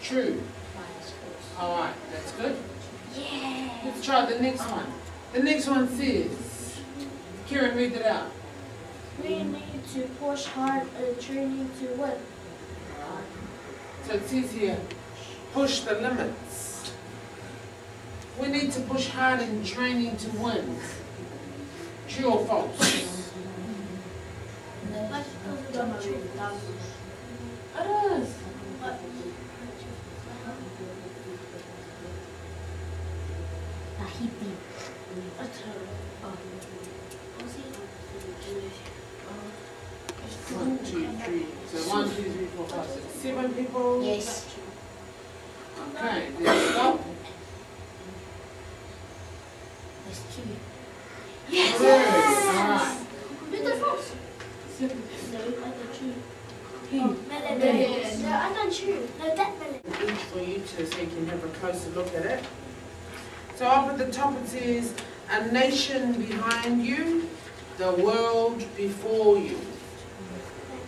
True. Alright, that's good. Yeah. Let's try the next one. The next one says, Kieran, read it out. We need to push hard in training to win. Alright. So it says here, push the limits. We need to push hard in training to win. True or false? It is. Tahiti. 1, 2, 3. So 1, 2, 3, 4, 5, 6, 7 people. Yes. Okay, let's stop. There's 2. Yes! Alright. Who's the false? No, I done true. No, I done true. No, definitely. Each for you to so you can have a closer look at it. So up at the top it says, a nation behind you, the world before you.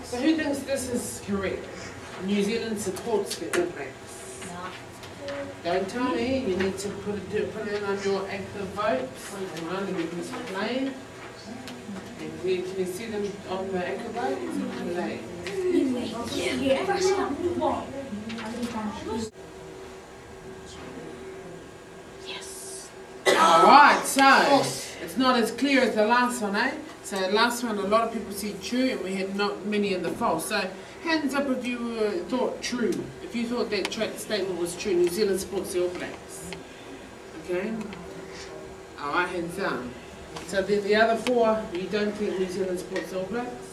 So who thinks this is correct? New Zealand supports the All Blacks. Don't tell me, you need to put it on your active vote. And only because it's playing. And can you see them on the active vote? Yes. Alright, so it's not as clear as the last one, eh? So the last one, a lot of people said true, and we had not many in the false. So hands up if you thought true. If you thought that statement was true, New Zealand supports the All Blacks. Okay? Alright, hands down. So then the other 4, you don't think New Zealand supports the All Blacks?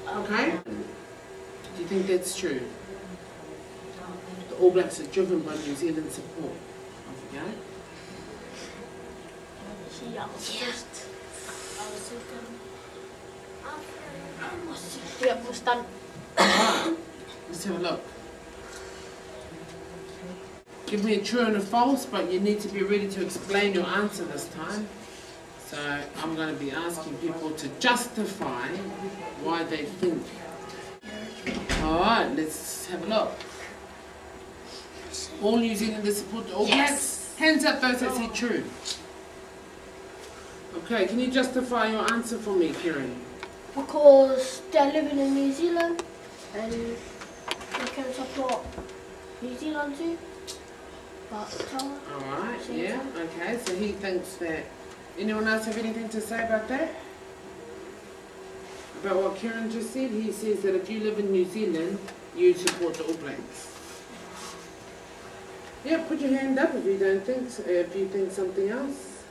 Okay? Do you think that's true? The All Blacks are driven by New Zealand support. Okay? Yep, we're done. Alright, let's have a look. Give me a true and a false, but you need to be ready to explain your answer this time. So I'm going to be asking people to justify why they think. Alright, let's have a look. All New Zealanders support the All Blacks? Hands up those that say true. Okay, can you justify your answer for me, Kieran? Because they're living in New Zealand and they can support New Zealand too. Alright, yeah, okay, so he thinks that. Anyone else have anything to say about that? About what Kieran just said? He says that if you live in New Zealand, you support the All Blacks. Yeah, put your hand up if you don't think, if you think something else.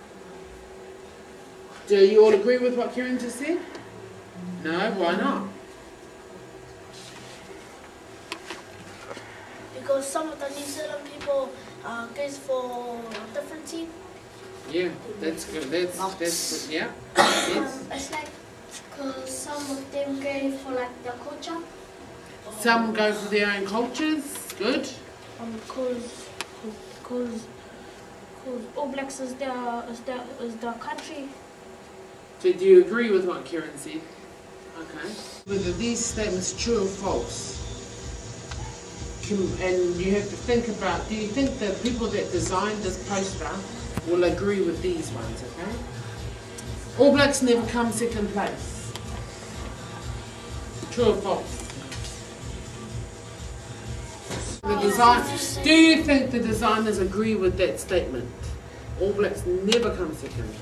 Do you all agree with what Kieran just said? No, why not? Because some of the New Zealand people goes for a different team. Yeah, that's good. That's good. Yeah. Yes. It's like because some of them go for like their culture. Some go for their own cultures. Good. Because All Blacks is their country. So do you agree with what Kieran said? Okay. Whether these statements true or false. And you have to think about, do you think the people that designed this poster will agree with these ones, okay? All Blacks never come second place. True or false? Do you think the designers agree with that statement? All Blacks never come second.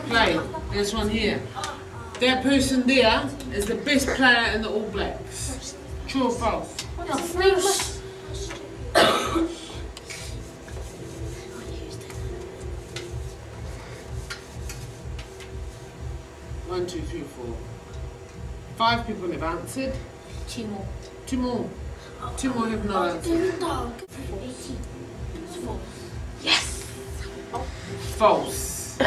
Play, this one here. That person there is the best player in the All Blacks. True or false? False. 1, 2, 3, 4. 5 people have answered. 2 more. 2 more. 2 more have not answered. 18. Yes. False.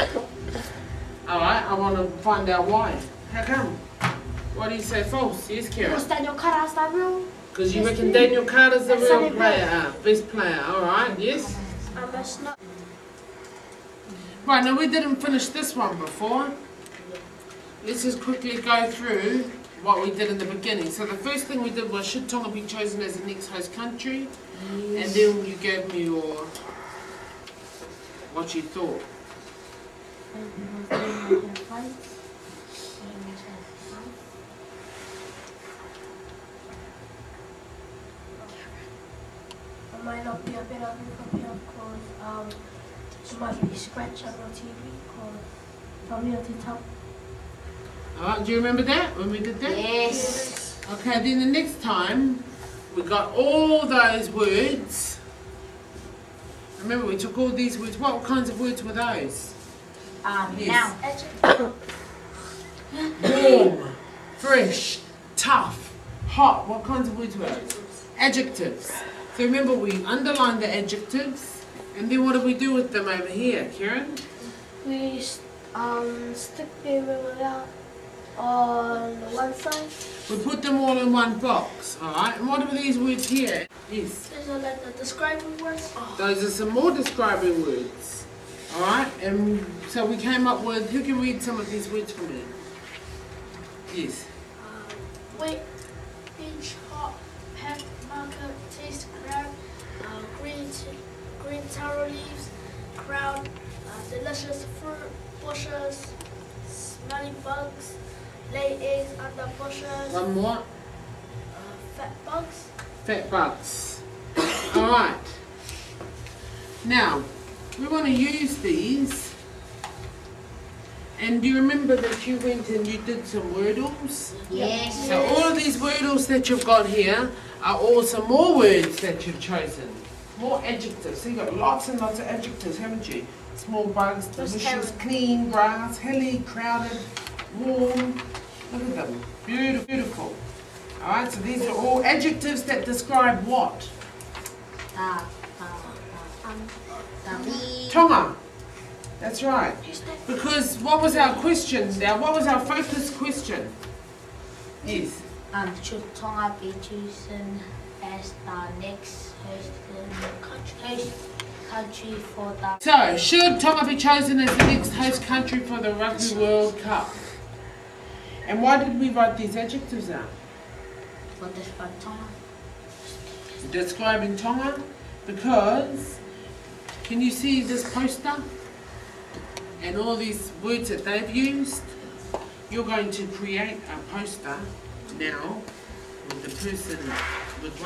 Alright, I want to find out why. How come? Why do you say false? Yes, Kieran. Because Daniel Carter's the real. Because you reckon Daniel Carter's the real player. Best player. Alright, yes. That's not. Right, now we didn't finish this one before. Let's just quickly go through what we did in the beginning. So the first thing we did was, should Tonga be chosen as the next host country? Yes. And then you gave me your, what you thought. It might not be a bit of information because it might be scratch on your TV because probably at the top. Alright, do you remember that when we did that? Yes. Okay, then the next time we got all those words. Remember, we took all these words. What kinds of words were those? Yes. Now. Warm, fresh, tough, hot. What kinds of words were those? Adjectives. So remember, we underlined the adjectives, and then what do we do with them over here, Kieran? We stick them on one side. We put them all in one box, alright? And what are these words here? Yes. These are like the describing words. Those are some more describing words. Alright? And so we came up with, who can read some of these words for me? Yes. Wait, pinch, hot, pep, marker, taste, crab, green taro leaves, crowd, delicious fruit, bushes, smelly bugs, lay eggs under bushes. One more. Fat bugs. Fat bugs. Alright. Now, we want to use these. And do you remember that you went and you did some wordles? Yes. So all of these wordles that you've got here are all some more words that you've chosen. More adjectives. So you've got lots and lots of adjectives, haven't you? Small bugs, delicious, clean, grass, hilly, crowded, warm. Look at them. Beautiful, beautiful. Alright, so these are all adjectives that describe what? Tonga. That's right. Because what was our question now? What was our focus question? Yes. Should Tonga be chosen as the next host country for the... So, should Tonga be chosen as the next host country for the Rugby World Cup? And why did we write these adjectives out? For describing Tonga. Describing Tonga, because, can you see this poster? And all these words that they've used? You're going to create a poster now with the person, with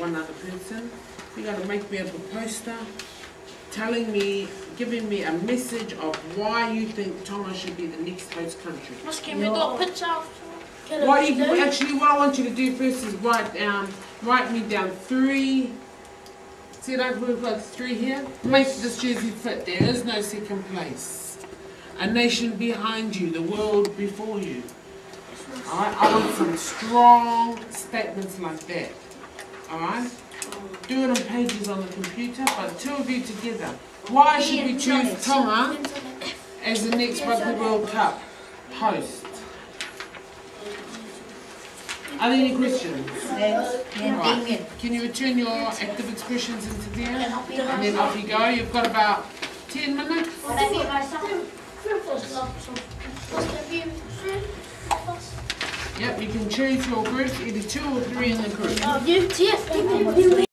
one other person. You're going to make me up a poster telling me, giving me a message of why you think Tonga should be the next host country. Can we do a picture? What I want you to do first is write me down 3. See, like we've got 3 here. Make this jersey fit. There is no second place. A nation behind you, the world before you. Alright, I want some strong statements like that. Alright? Do it on pages on the computer, but 2 of you together. Why should we choose Tonga as the next Rugby World Cup host? Are there any questions? Right. Can you return your active expressions into there? And then off you go. You've got about 10 minutes. Yep, you can choose your groups, either 2 or 3 in the group.